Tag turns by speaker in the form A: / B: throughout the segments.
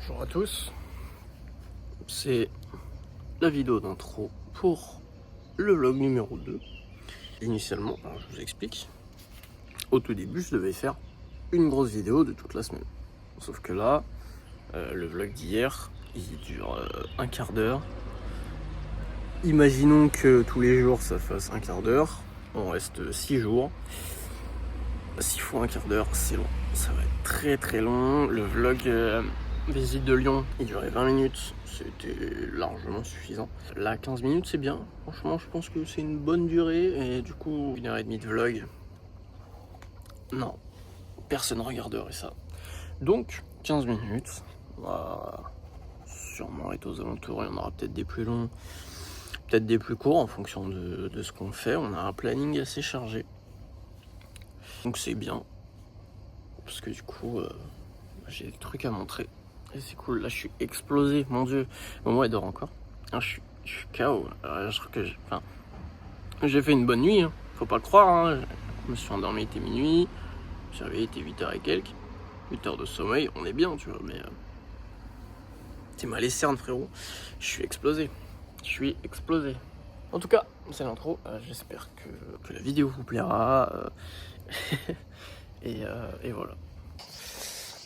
A: Bonjour à tous, c'est la vidéo d'intro pour le vlog numéro 2. Initialement, alors je vous explique, au tout début je devais faire une grosse vidéo de toute la semaine. Sauf que là, le vlog d'hier, il dure un quart d'heure. Imaginons que tous les jours ça fasse un quart d'heure, on reste 6 jours. 6 fois un quart d'heure, c'est long, ça va être très très long. Le vlog visite de Lyon, il durait 20 minutes, c'était largement suffisant. Là, 15 minutes, c'est bien. Franchement, je pense que c'est une bonne durée. Et du coup, 1h30 de vlog, non, personne ne regarderait ça. Donc, 15 minutes, on va sûrement être aux alentours. Il y en aura peut-être des plus longs, peut-être des plus courts en fonction de ce qu'on fait. On a un planning assez chargé. Donc c'est bien. Parce que du coup, j'ai des trucs à montrer. Et c'est cool, là je suis explosé, mon dieu. Momo elle dort encore. Ah, je suis KO. Je crois que j'ai fait une bonne nuit, hein. Faut pas le croire. Hein. Je me suis endormi, il était minuit. Je me suis réveillé, il était 8h et quelques. 8 heures de sommeil, on est bien, tu vois. Mais t'es mal les cernes, frérot. Je suis explosé. En tout cas, c'est l'intro. J'espère que la vidéo vous plaira. Et voilà.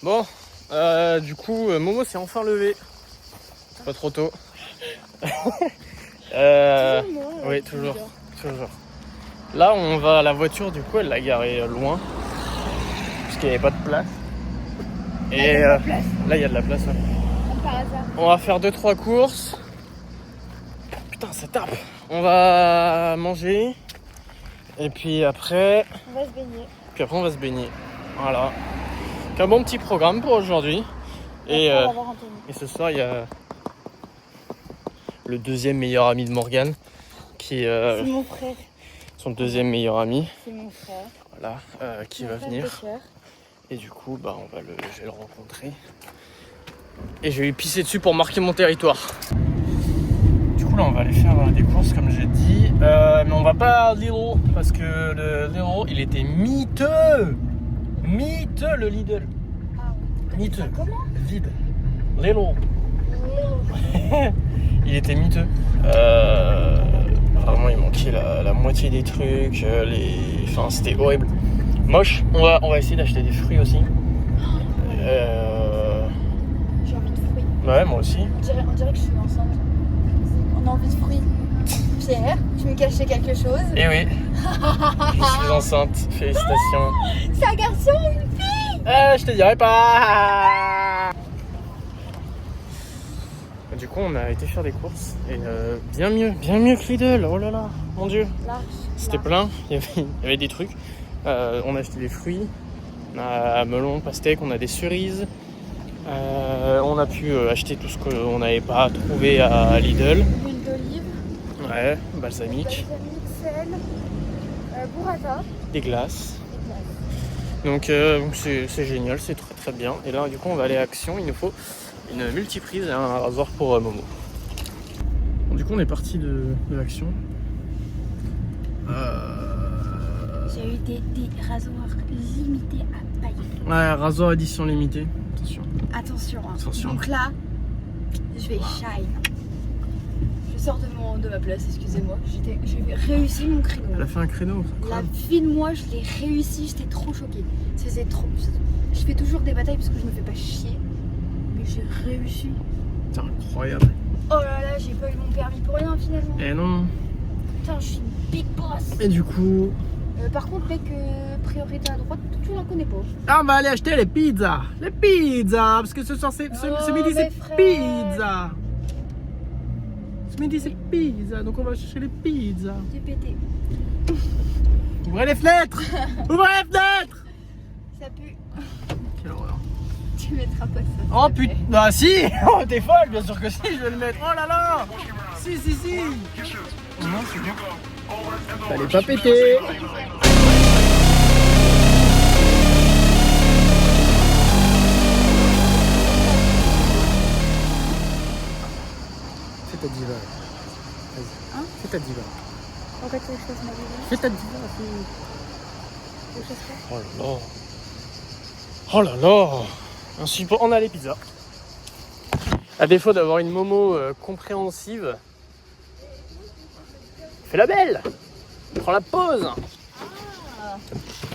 A: Bon. Du coup, Momo s'est enfin levé. C'est pas trop tôt. Oui, toujours. Là, on va à la voiture, du coup, elle l'a garée loin. Parce qu'il n'y avait pas de place. Et là, il y a de la place. Ouais.
B: Par hasard.
A: On va faire 2-3 courses. Putain, ça tape. On va manger. Et puis après,
B: On va se baigner.
A: on va se baigner. Voilà. Un bon petit programme pour aujourd'hui. Et ce soir, il y a le deuxième meilleur ami de Morgane qui
B: c'est mon frère.
A: son deuxième meilleur ami,
B: C'est mon frère.
A: voilà, qui
B: Mon
A: va
B: frère
A: venir.
B: de cœur.
A: Et du coup, je vais le rencontrer. Et je vais lui pisser dessus pour marquer mon territoire. Du coup, là, on va aller faire des courses, comme j'ai dit. Mais on va pas à Lidl, parce que le Lidl, il était miteux. Miteux, le Lidl.
B: Ah oui.
A: Miteux.
B: Comment?
A: Vide. Lidl. Il était miteux. Vraiment, il manquait la moitié des trucs. Enfin, c'était horrible. Moche. On va essayer d'acheter des fruits aussi.
B: J'ai envie de fruits.
A: Ouais, moi aussi.
B: On dirait que je suis enceinte. On a envie de fruits. Pierre, tu me cachais quelque chose?
A: Eh oui. Je suis enceinte. Félicitations.
B: C'est un garçon ou une fille?
A: Je te dirai pas. Du coup, on a été faire des courses et bien mieux que Lidl. Oh là là, mon dieu.
B: Large.
A: C'était plein. Il y avait des trucs. On a acheté des fruits. On a melon, pastèque. On a des cerises. On a pu acheter tout ce qu'on n'avait pas trouvé à Lidl.
B: Huile d'olive.
A: Ouais, balsamique.
B: Sel. Burrata.
A: Des glaces. Donc c'est génial, c'est très très bien. Et là, du coup, on va aller à Action. Il nous faut une multiprise et un rasoir pour Momo. Bon, du coup, on est parti de l'Action.
B: J'ai eu des rasoirs limités à paillettes.
A: Ouais, rasoir édition limitée.
B: Attention, hein.
A: Attention.
B: Donc là, je vais shine. Je sors de ma place, excusez-moi. J'ai réussi mon créneau.
A: Elle a fait un créneau.
B: La vie de moi, je l'ai réussi, j'étais trop choquée. Ça faisait trop. Je fais toujours des batailles parce que je me fais pas chier. Mais j'ai réussi.
A: C'est incroyable.
B: Oh là là, j'ai pas eu mon permis pour rien finalement.
A: Et non.
B: Putain, je suis une big boss.
A: Et du coup...
B: Par contre, mec, priorité à droite, tu la connais pas.
A: Ah, on va aller acheter les pizzas. Les pizzas. Parce que ce soir, ce midi, c'est
B: frère.
A: pizza. Ce midi, c'est pizza. Donc on va chercher les pizzas.
B: T'es pété.
A: Ouvrez les fenêtres. Ouvrez les fenêtres.
B: Ça pue.
A: Quelle horreur.
B: Tu mettras pas ça.
A: Oh putain, bah si. Oh, t'es folle, bien sûr que si, je vais le mettre. Oh là là. Si. Non, c'est bon. Fallait pas péter. Fais ta diva. Vas-y.
B: Hein?
A: Fais ta diva.
B: Pourquoi tu veux que je fasse ma vidéo?
A: Fais ta diva.
B: Tu veux que je fasse
A: Oh là là. Oh là là. On a les pizzas. À défaut d'avoir une Momo compréhensive, fais la belle. Prends la pause.
B: Ah,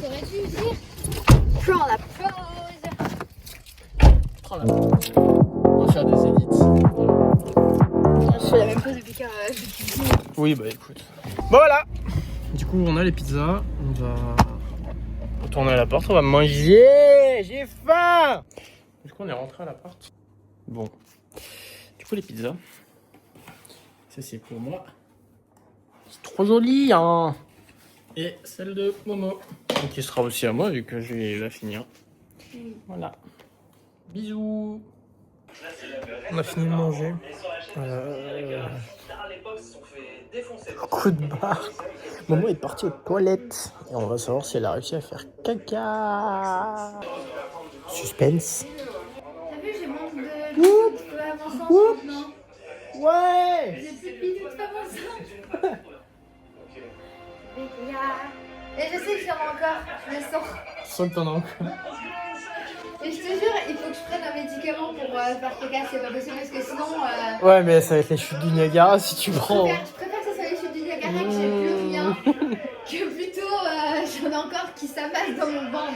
B: t'aurais dû dire prends la pause.
A: Prends la pause. On va faire des édits.
B: Je fais la même pause depuis
A: Oui, bah écoute. Bon voilà. Du coup, on a les pizzas. On va retourner à l'appart. On va manger. J'ai faim. Du coup, on est rentré à l'appart. Bon. Du coup, les pizzas. Ça, c'est pour moi. C'est trop joli, hein. Et celle de Momo. Qui sera aussi à moi, vu que je vais la finir. Voilà. Bisous. On a fini de manger. Coup de barre. Momo est partie aux toilettes. Et on va savoir si elle a réussi à faire caca. Suspense.
B: T'as vu, j'ai manque de femmes ensemble maintenant.
A: Ouais.
B: J'ai plus de bisous de femmes ensemble. Et je sais que j'en ai encore, je le sens.
A: Je sens que t'en as encore.
B: Et je te jure, il faut que je prenne un médicament pour faire caca, c'est pas possible parce que sinon.
A: Ouais, mais ça va être les chutes du Niagara si tu prends.
B: Je préfère que ça soit les chutes du Niagara que j'ai plus rien. Que plutôt j'en ai encore qui s'amassent dans mon ventre.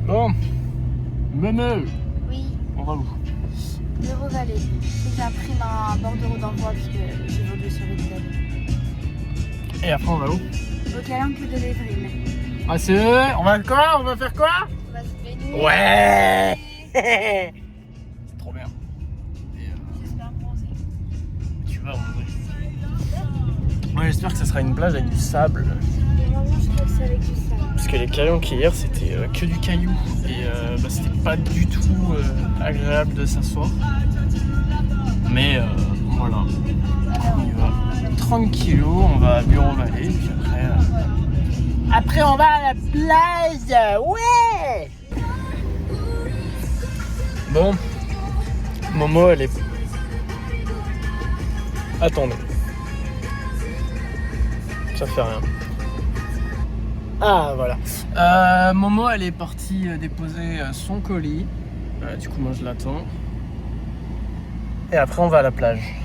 A: Bon. Momo.
B: Oui,
A: On va où?
B: L'Eurovalet. J'ai appris un bordereau d'envoi parce que j'ai vendu sur les clubs.
A: Et après, on va où?
B: Au calanque de l'Evril.
A: Ah, c'est vrai. On va quoi? On va faire quoi?
B: On va se baigner.
A: Ouais. C'est trop bien.
B: J'espère bronzer.
A: Tu vas bronzer. Ouais, j'espère que ça sera une plage avec du sable.
B: Et vraiment, je crois que c'est avec du sable.
A: Parce que les cailloux hier, c'était que du caillou. Et c'était pas du tout agréable de s'asseoir. Mais voilà. On y va. Tranquillou, on va à Bureau-Vallée. Puis après, on va à la plage. Ouais. Bon. Momo, elle est... Attendez. Ça fait rien. Ah, voilà. Momo, elle est partie déposer son colis. Du coup, moi, je l'attends. Et après, on va à la plage.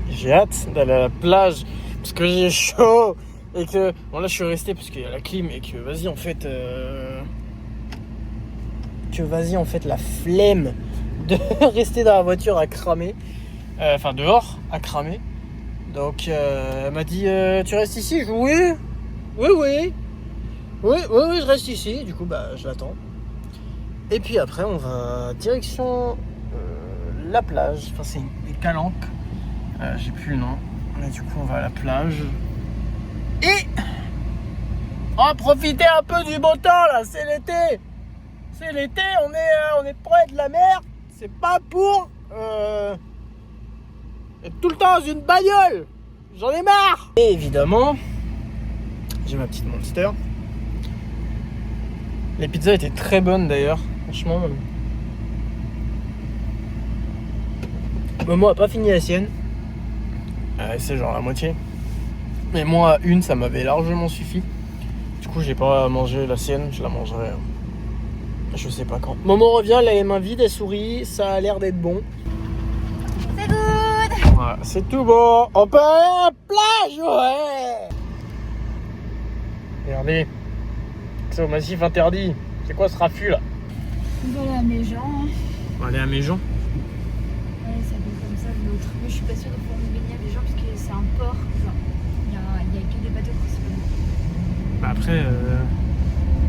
A: J'ai hâte d'aller à la plage parce que j'ai chaud. Et que... Bon, là, je suis resté parce qu'il y a la clim. Et que, vas-y, en fait... la flemme de rester dans la voiture à cramer. Enfin, dehors, à cramer. Donc, elle m'a dit, tu restes ici? Je dis, oui. Oui, je reste ici. Du coup, bah, je l'attends. Et puis après, on va direction la plage. Enfin, c'est des calanques. J'ai plus le nom. Mais du coup, on va à la plage. Et on va profiter un peu du beau temps, là. C'est l'été. C'est l'été. On est près de la mer. C'est pas pour être tout le temps dans une bagnole. J'en ai marre. Et évidemment, j'ai ma petite Monster. Les pizzas étaient très bonnes d'ailleurs. Franchement. Momo a pas fini la sienne. C'est genre la moitié. Mais moi, une, ça m'avait largement suffi. Du coup, j'ai pas mangé la sienne. Je la mangerai. Je sais pas quand. Momo revient, elle a les mains vides, elle sourit. Ça a l'air d'être bon.
B: C'est good.
A: Voilà, c'est tout bon. On peut aller à la plage, ouais. Regardez. C'est au massif interdit. C'est quoi ce raffut là?
B: On va aller à Méjean.
A: On va aller à Méjean.
B: Ouais, ça fait comme ça l'autre. Mais je suis pas sûre de pouvoir me baigner à Méjean parce que c'est un port. Genre, il y a que des bateaux principalement.
A: Bah après.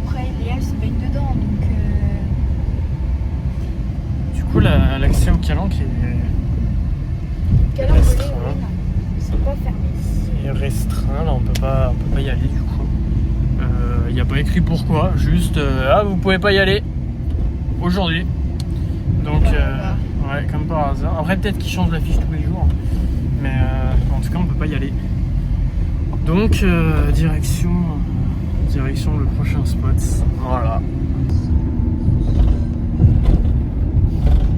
B: Après, Léa se baigne dedans donc.
A: Du coup, l'accès au calanque est restreint.
B: C'est pas fermé.
A: Est restreint. Là, on peut pas y aller du coup. Il n'y a pas écrit pourquoi. Juste, vous pouvez pas y aller aujourd'hui. Donc, ouais, comme par hasard. Après, peut-être qu'ils changent l'affiche tous les jours. Mais en tout cas, on peut pas y aller. Donc, direction le prochain spot. Voilà.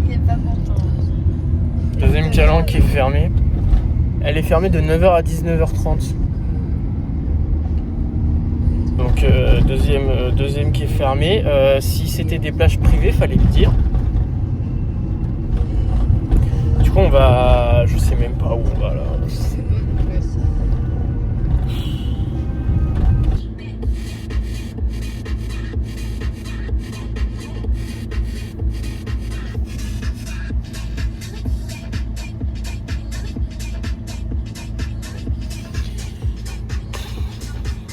B: Il est pas content.
A: Deuxième calanque qui est fermée. Elle est fermée de 9h à 19h30. Donc deuxième qui est fermé. Si c'était des plages privées, fallait le dire. coup, on va... Je sais même pas où on va là.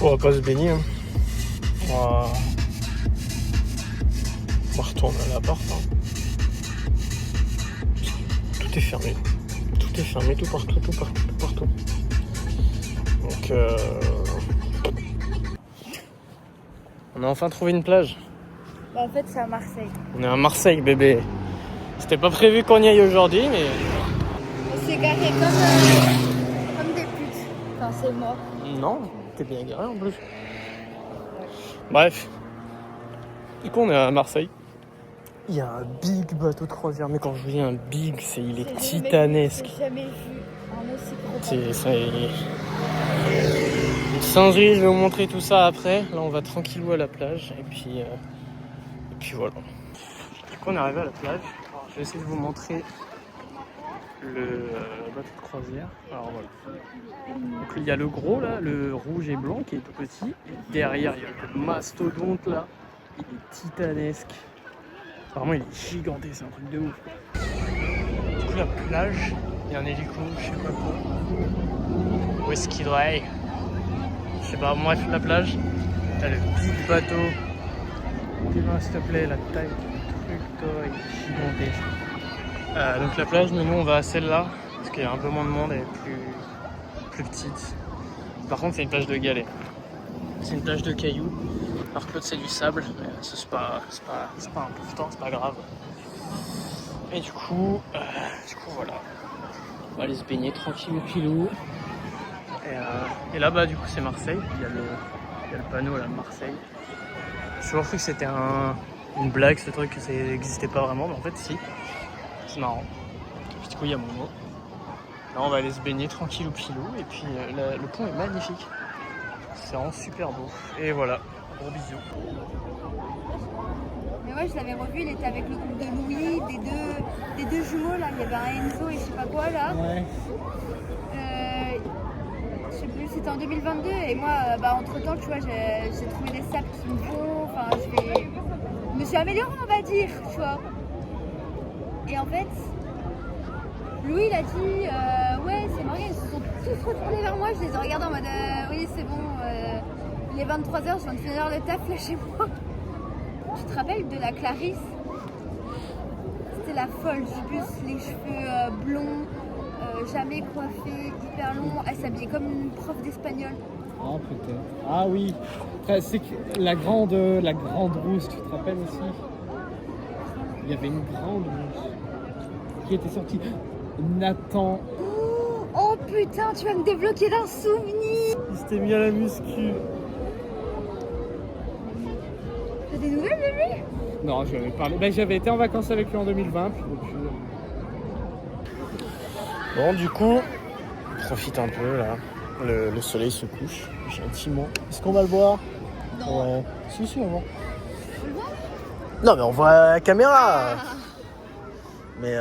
A: On va pas se baigner. Hein. On va retourner à l'appart. Hein. Tout est fermé. Tout est fermé, tout partout. Donc on a enfin trouvé une plage.
B: Bah, en fait, c'est à Marseille.
A: On est à Marseille, bébé. C'était pas prévu qu'on y aille aujourd'hui, mais...
B: On s'est garé comme des putes. Enfin, c'est mort.
A: Non, t'es bien garé en plus. Bref. Du coup, on est à Marseille. Il y a un big bateau de croisière, mais quand je vous dis un big, il est titanesque.
B: J'ai jamais vu un aussi gros
A: C'est singerie, je vais vous montrer tout ça après. Là, on va tranquillou à la plage, et puis voilà. Du coup, on est arrivé à la plage. Alors, je vais essayer de vous montrer le bateau de croisière. Alors voilà. Donc il y a le gros là, le rouge et blanc qui est tout petit. Et derrière, il y a le mastodonte là. Il est titanesque. Apparemment, il est gigantesque, c'est un truc de ouf. Du coup, la plage, il y a un hélico, je sais pas quoi. Où est-ce qu'il doit aller? Je sais pas, bref, la plage. T'as le big bateau. Dis-moi s'il te plaît, la taille du truc, toi, il est gigantesque. Donc la plage, mais nous on va à celle-là, parce qu'il y a un peu moins de monde et plus petite. Par contre, c'est une plage de galets. C'est une plage de cailloux. Alors que l'autre c'est du sable, mais c'est pas important, c'est pas grave. Et du coup voilà. On va aller se baigner tranquille pilou. Et là bas du coup c'est Marseille. Il y a le panneau là, Marseille. J'ai toujours cru que c'était une blague, ce truc, que ça n'existait pas vraiment, mais en fait si. C'est marrant. Du coup il y a mon mot. Là on va aller se baigner tranquille ou pilou. Et puis le pont est magnifique. C'est vraiment super beau. Et voilà, gros bisous.
B: Mais ouais, je l'avais revu, il était avec le couple de Louis, des deux jumeaux là, il y avait un Enzo et je sais pas quoi là.
A: Ouais.
B: Je sais plus, c'était en 2022 et moi, entre temps, tu vois, j'ai trouvé des sables qui me vont, enfin, je me suis améliorée, on va dire, tu vois. Et en fait, Louis, il a dit, ouais, c'est marrant, ils se sont tous retournés vers moi, je les ai regardés en mode, oui, c'est bon, il est 23h, je viens de finir le taf là chez moi. Tu te rappelles de la Clarisse? C'était la folle du bus, les cheveux blonds, jamais coiffés, hyper longs, elle s'habillait comme une prof d'espagnol.
C: Ah peut-être. Ah oui. C'est que la grande rousse, tu te rappelles aussi? Il y avait une grande rousse qui était sortie. Nathan.
B: Oh putain, tu vas me débloquer d'un souvenir.
A: Il s'était mis à la muscu.
B: T'as des nouvelles de lui?
C: Non, je lui avais parlé. J'avais été en vacances avec lui en 2020, puis depuis.
A: Bon, du coup, on profite un peu là. Le soleil se couche gentiment. Est-ce qu'on va le voir?
B: Non.
A: Ouais. Si, on va voir. Non, mais on voit à la caméra. Mais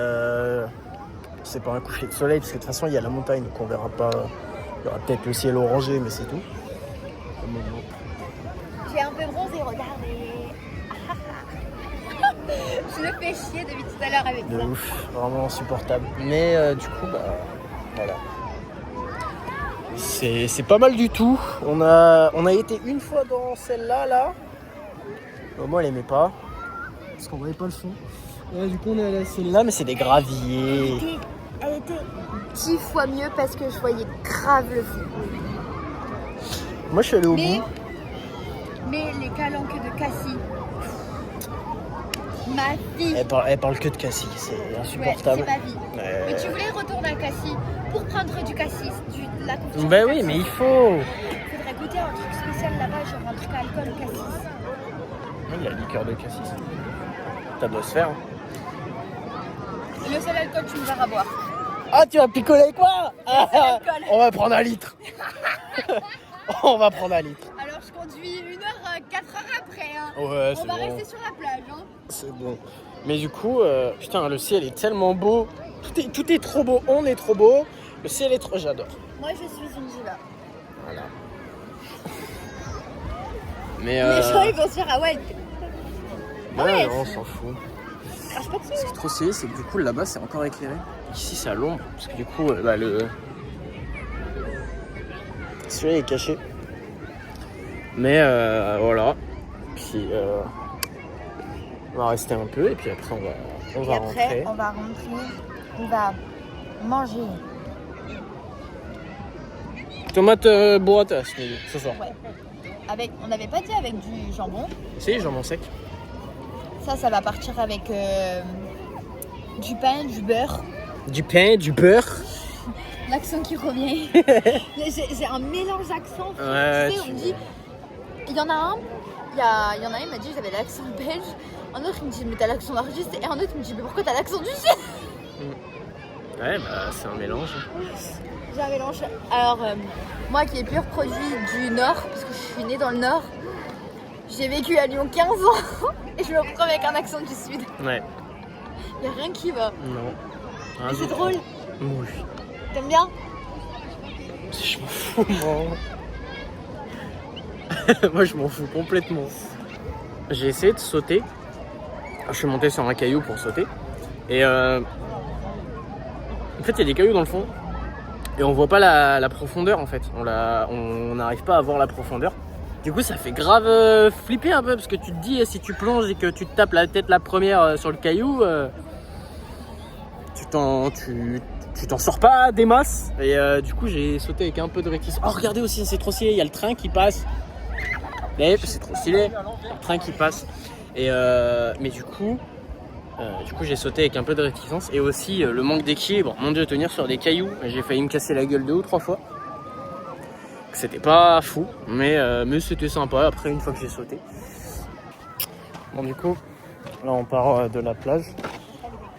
A: c'est pas un coucher de soleil parce que de toute façon il y a la montagne donc on verra pas. Il y aura peut-être le ciel orangé, mais c'est tout.
B: J'ai un peu bronzé, regardez. Je le fais chier depuis tout à l'heure avec
A: De
B: ça.
A: ouf, vraiment insupportable. Mais du coup, voilà. C'est pas mal du tout. On a été une fois dans celle-là, là. Moi, elle aimait pas. Parce qu'on voyait pas le fond.
C: Ouais, du coup, on est allé à
A: Celle-là, mais c'est des graviers.
B: Elle était 10 fois mieux parce que je voyais grave le fond.
A: Moi, je suis allé au bout.
B: Mais les calanques de Cassie. Ma fille.
A: Elle parle que de Cassie, c'est insupportable.
B: Ouais, c'est ma vie. Mais tu voulais retourner à Cassis pour prendre du Cassis, de la confiture.
A: Ben oui, mais il faut.
B: Faudrait goûter un truc spécial là-bas, genre un truc à alcool Cassis.
A: Il y a la liqueur de Cassis. Ça doit se faire.
B: Le seul alcool que tu me verras boire.
A: Ah, tu vas picoler avec moi?
B: Alcool.
A: On va prendre un litre. On va prendre un litre.
B: Alors je conduis 1 heure, 4 heures après. Hein.
A: Ouais,
B: on va rester sur la plage. Hein.
A: C'est bon. Mais du coup, putain, le ciel est tellement beau. Tout est trop beau, on est trop beau. Le ciel est trop... J'adore.
B: Moi, je suis une diva.
A: Voilà. Mais
B: Les gens, ils vont se dire, ah ouais,
A: ouais, non, on s'en fout.
B: crache pas dessus.
A: Ce qui est trop stylé, c'est que du coup, là-bas, c'est encore éclairé. Ici, c'est à l'ombre. Parce que du coup, celui-là est caché. Mais voilà. Puis, on va rester un peu. Et puis après, on va rentrer.
B: On va rentrer. On va manger.
A: Tomate burrata ce soir.
B: Ouais. On n'avait pas dit avec du jambon.
A: Si, jambon sec.
B: Ça va partir avec du pain, du beurre.
A: Du pain, du beurre.
B: L'accent qui revient. J'ai un mélange d'accents.
A: Ouais,
B: tu sais, on me dit, il y en a un, il y en a un, il m'a dit que j'avais l'accent belge. Un autre, il me dit, mais t'as l'accent nordiste. Et un autre, il me dit, mais pourquoi t'as l'accent du sud?
A: Ouais, bah c'est un mélange.
B: J'ai un mélange. Alors, moi qui est pur produit du Nord, parce que je suis née dans le Nord, j'ai vécu à Lyon 15 ans et je me retrouve avec un accent du Sud.
A: Ouais.
B: Y'a rien qui va.
A: Non.
B: Et c'est drôle.
A: Oui.
B: T'aimes bien?
A: Je m'en fous, moi. Moi, je m'en fous complètement. J'ai essayé de sauter. Je suis monté sur un caillou pour sauter. Et en fait, il y a des cailloux dans le fond. Et on voit pas la profondeur en fait. On n'arrive pas à voir la profondeur. Du coup, ça fait grave flipper un peu parce que tu te dis, si tu plonges et que tu te tapes la tête la première sur le caillou, tu t'en sors pas des masses. Et du coup, j'ai sauté avec un peu de réticence. Oh, regardez aussi, c'est trop stylé, il y a le train qui passe. Et c'est trop stylé, le train qui passe. Et mais du coup, j'ai sauté avec un peu de réticence et aussi le manque d'équilibre. Mon dieu, tenir sur des cailloux, j'ai failli me casser la gueule 2 ou 3 fois. C'était pas fou, mais c'était sympa après une fois que j'ai sauté. Bon, du coup, là on part de la plage.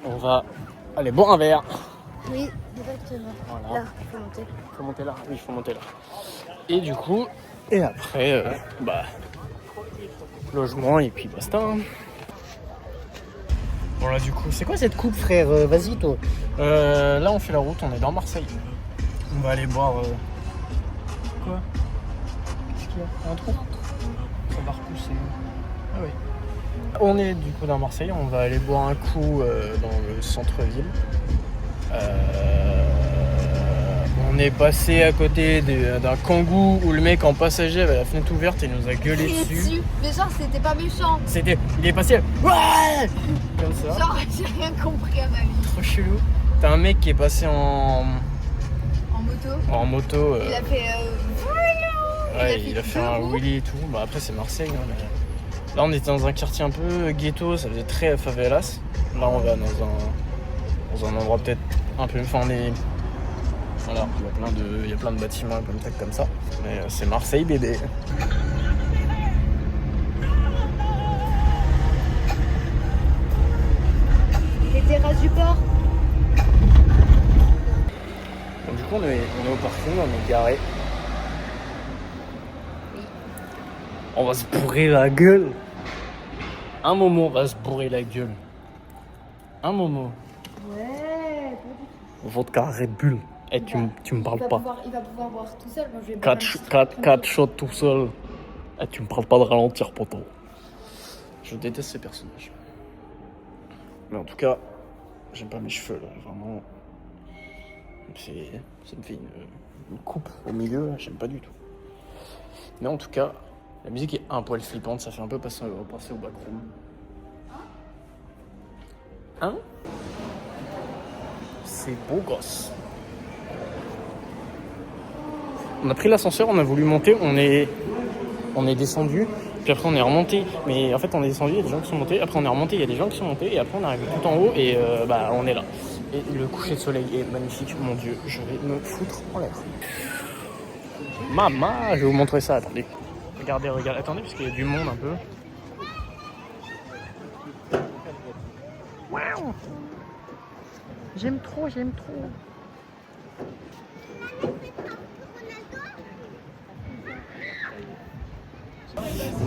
A: On va aller boire un verre.
B: Oui, exactement.
A: Voilà.
B: Là, faut monter.
A: Faut monter là. Oui, il faut monter là. Et du coup, et après, logement et puis basta. Bon là du coup, c'est quoi cette coupe frère? Vas-y toi. Là on fait la route, on est dans Marseille. On va aller boire... Quoi? Qu'est-ce qu'il y a? Un trou? Ça va repousser. Ah oui. On est du coup dans Marseille, on va aller boire un coup dans le centre-ville. On est passé à côté d'un Kangoo où le mec en passager avait la fenêtre ouverte et nous a gueulé dessus.
B: Mais genre, c'était pas méchant.
A: Il est passé ouais comme ça.
B: Genre, j'ai rien compris à ma vie.
A: Trop chelou. T'as un mec qui est passé en moto.
B: Il a fait.
A: Ouais, il a fait un wheelie et tout. Bah après c'est Marseille. Hein, mais... Là on était dans un quartier un peu ghetto, ça faisait très favelas. Là on va dans un endroit peut-être un peu. Enfin on est. Voilà, il y a plein de bâtiments comme ça. Mais c'est Marseille bébé.
B: Les terrasses du port.
A: Donc, du coup on est au parking, on est garé. On va se bourrer la gueule. Un moment on va se bourrer la gueule. Un moment.
B: Ouais.
A: Vodka Red Bull. Et tu me parles pas.
B: Il va pouvoir boire tout seul. Moi, je vais boire
A: 4 shots tout seul. Et tu me parles pas de ralentir, poteau. Je déteste ces personnages. Mais en tout cas, j'aime pas mes cheveux là. Vraiment. Ça me fait une coupe au milieu là. J'aime pas du tout. Mais en tout cas, la musique est un poil flippante. Ça fait un peu passer au backroom. Hein? C'est beau gosse. On a pris l'ascenseur, on a voulu monter, on est descendu, puis après on est remonté. Mais en fait on est descendu, il y a des gens qui sont montés, après on est remonté, il y a des gens qui sont montés, et après on est arrivé tout en haut et on est là. Et le coucher de soleil est magnifique, mon dieu, je vais me foutre en l'air. Maman, je vais vous montrer ça, attendez. Regardez, attendez, parce qu'il y a du monde un peu. Wow. J'aime trop.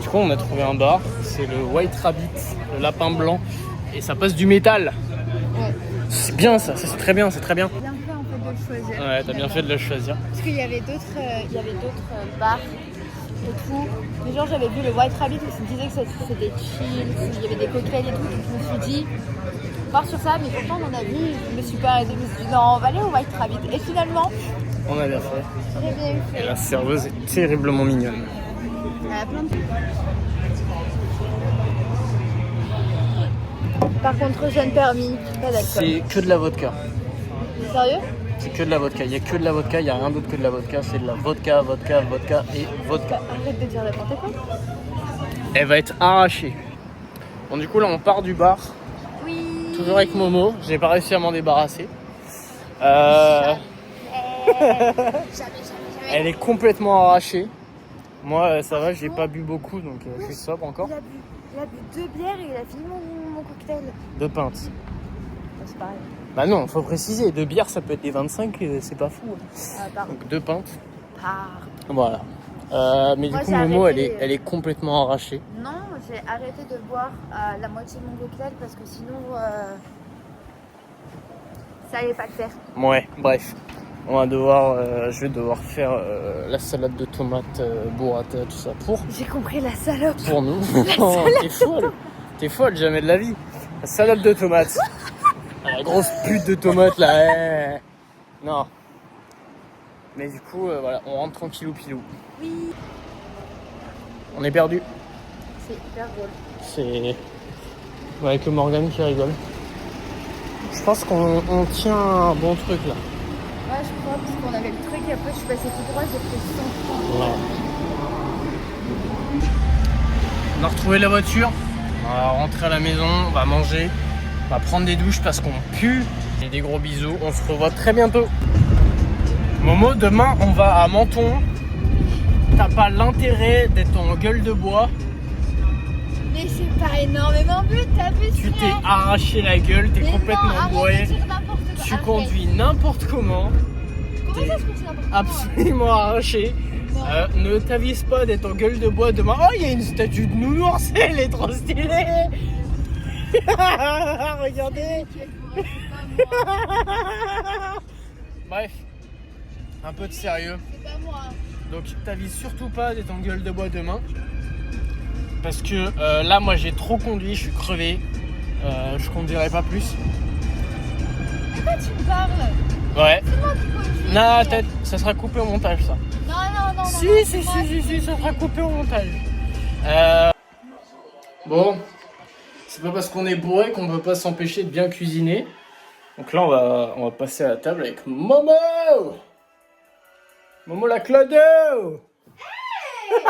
A: Du coup, on a trouvé un bar, c'est le White Rabbit, le lapin blanc, et ça passe du métal.
B: Ouais.
A: C'est bien ça, c'est très bien, c'est très bien.
B: Bien fait en fait de le choisir.
A: Ouais, t'as bien fait de le choisir.
B: Parce qu'il y avait d'autres bars et tout. Mais genre j'avais vu le White Rabbit où ils me disaient que c'était chill, il y avait des cocktails et tout. Donc je me suis dit, voir sur ça, mais pourtant on en a vu, je me suis pas arrêtée, je me suis dit non, on va aller au White Rabbit. Et finalement,
A: On a bien fait.
B: j'ai bien
A: Et
B: fait.
A: la serveuse est terriblement mignonne.
B: Il y a plein de trucs. Par contre, jeune permis, pas d'alcool.
A: C'est que de la vodka.
B: Sérieux?
A: C'est que de la vodka. Il n'y a que de la vodka, il n'y a rien d'autre que de la vodka. C'est de la vodka, vodka, vodka et vodka.
B: Arrête de dire n'importe quoi.
A: Elle va être arrachée. Bon, du coup, là, on part du bar.
B: Oui.
A: Toujours avec Momo. J'ai pas réussi à m'en débarrasser. Elle est complètement arrachée. Moi, ça va, j'ai pas bu beaucoup, donc je suis sobre encore.
B: Il a bu 2 bières et il a fini mon cocktail.
A: 2 pintes.
B: C'est pareil.
A: Bah non, faut préciser. 2 bières, ça peut être des 25, c'est pas fou.
B: Pardon.
A: Donc 2 pintes.
B: Pardon.
A: Voilà. Mais
B: Moi,
A: du coup,
B: j'ai
A: Momo,
B: arrêté,
A: elle est complètement arrachée.
B: Non, j'ai arrêté de boire la moitié de mon cocktail parce que sinon ça allait pas le faire.
A: Ouais, bref. Je vais devoir faire la salade de tomates, burrata, tout ça
B: J'ai compris la salope.
A: pour nous. Non, t'es folle, jamais de la vie. La salade de tomates. La grosse pute de tomates là. Non. Mais du coup, voilà, on rentre tranquillou pilou.
B: Oui.
A: On est perdu.
B: C'est hyper drôle.
A: C'est avec le Morgan qui rigole. Je pense qu'on tient un bon truc là.
B: Ouais, je crois, parce qu'on avait le truc et après je suis passée tout droit, j'ai pris 100 points.
A: Ouais. On a retrouvé la voiture. On va rentrer à la maison, on va manger, on va prendre des douches parce qu'on pue. Et des gros bisous, on se revoit très bientôt. Momo, demain on va à Menton. T'as pas l'intérêt d'être en gueule de bois.
B: Mais c'est pas énormément but, t'as vu
A: Tu t'es arraché la gueule, t'es complètement bourré. Tu conduis n'importe comment.
B: Comment ça, je conduis n'importe comment?
A: Absolument arraché. Ne t'avise pas d'être en gueule de bois demain. Oh, il y a une statue de nounours, elle est trop stylée. Regardez. Bref, un peu de sérieux.
B: C'est pas moi.
A: Donc t'avises surtout pas d'être en gueule de bois demain. Parce que là, moi j'ai trop conduit, je suis crevé. Je conduirai pas plus.
B: Pourquoi tu me parles?
A: Ouais.
B: C'est moi qui conduis.
A: Non, ça sera coupé au montage ça.
B: Non.
A: Si, ça sera coupé au montage. Bon, c'est pas parce qu'on est bourré qu'on peut pas s'empêcher de bien cuisiner. Donc là, on va passer à la table avec Momo. Momo la clodo. Hey.